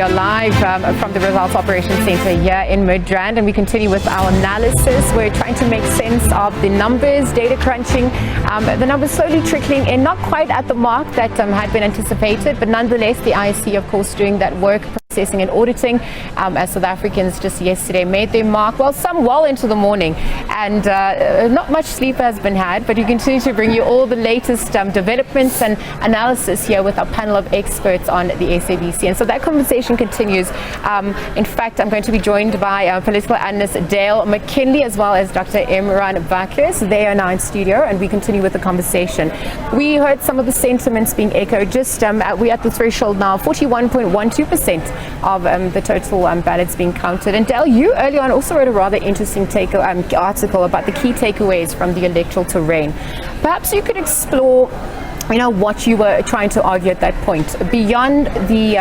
are live from the Results Operations Center here in Midrand, and we continue with our analysis. We're trying to make sense of the numbers, data crunching, the numbers slowly trickling in, not quite at the mark that had been anticipated, but nonetheless, the ISC, of course, doing that work, processing and auditing, as South Africans just yesterday made their mark. Well, some well into the morning, and not much sleep has been had, but we continue to bring you all the latest developments and analysis here with our panel of experts on the SABC. And so that conversation continues. In fact, I'm going to be joined by political analyst Dale McKinley as well as Dr. Imraan Buccus. They are now in studio, and we continue with the conversation. We heard some of the sentiments being echoed. Just we're at the threshold now, 41.12% of the total ballots being counted. And Dale, you earlier on also wrote a rather interesting article about the key takeaways from the electoral terrain. Perhaps you could explore what you were trying to argue at that point, beyond the,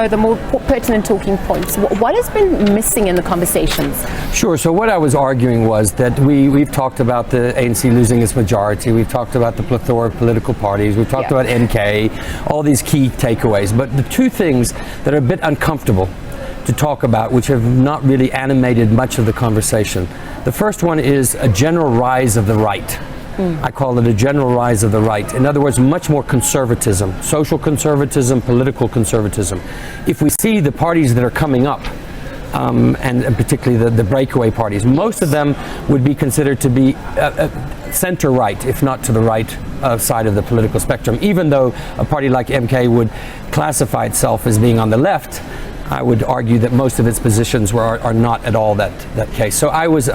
the more pertinent talking points. What has been missing in the conversations? Sure. So what I was arguing was that we've talked about the ANC losing its majority. We've talked about the plethora of political parties. We've talked about MK, all these key takeaways. But the two things that are a bit uncomfortable to talk about, which have not really animated much of the conversation. The first one is a general rise of the right. I call it a general rise of the right. In other words, much more conservatism, social conservatism, political conservatism. If we see the parties that are coming up, and particularly the breakaway parties, most of them would be considered to be center-right, if not to the right side of the political spectrum. Even though a party like MK would classify itself as being on the left, I would argue that most of its positions are not at all that case. So I was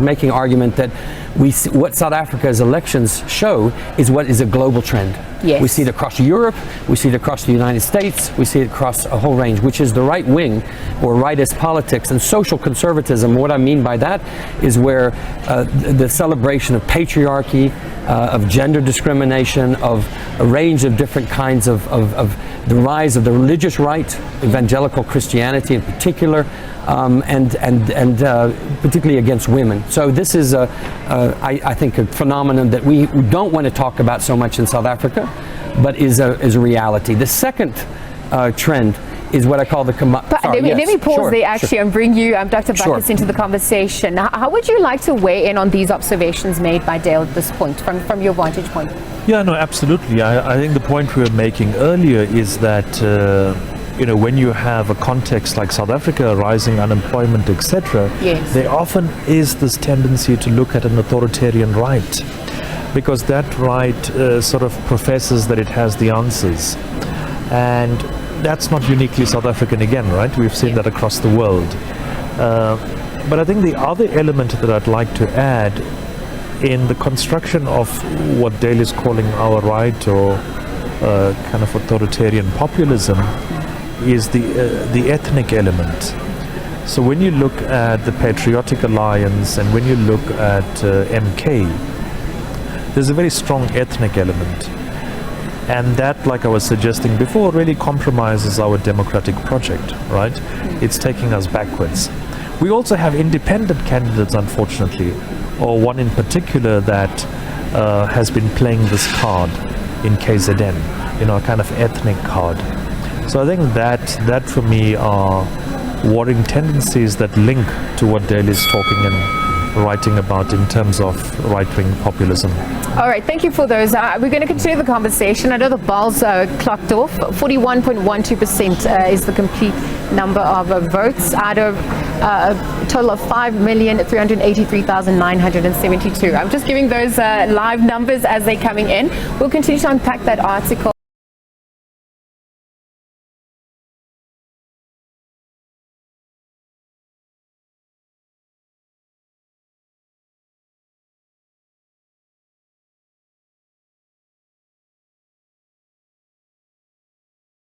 making argument that what South Africa's elections show is what is a global trend. Yes. We see it across Europe, we see it across the United States, we see it across a whole range, which is the right wing or rightist politics and social conservatism. What I mean by that is where the celebration of patriarchy, of gender discrimination, of a range of different kinds of the rise of the religious right, evangelical Christianity in particular, and particularly against women. So this is, I think, a phenomenon that we don't want to talk about so much in South Africa, but is a reality. The second trend is what I call the let me pause there actually and bring you, Dr. Buccus, into the conversation. How would you like to weigh in on these observations made by Dale at this point, from your vantage point? Yeah, no, absolutely. I think the point we were making earlier is that when you have a context like South Africa, rising unemployment, etc., yes, there often is this tendency to look at an authoritarian right, because that right sort of professes that it has the answers. And that's not uniquely South African again, right? We've seen that across the world. But I think the other element that I'd like to add in the construction of what Dale is calling our right, or kind of authoritarian populism, is the ethnic element. So when you look at the Patriotic Alliance and when you look at MK, there's a very strong ethnic element. And that, like I was suggesting before, really compromises our democratic project, right? It's taking us backwards. We also have independent candidates, unfortunately, or one in particular that has been playing this card in KZN, a kind of ethnic card. So I think that for me are worrying tendencies that link to what Dale is talking and writing about in terms of right-wing populism. All right, thank you for those. We're going to continue the conversation. I know the balls clocked off. 41.12% is the complete number of votes out of a total of 5,383,972. I'm just giving those live numbers as they're coming in. We'll continue to unpack that article.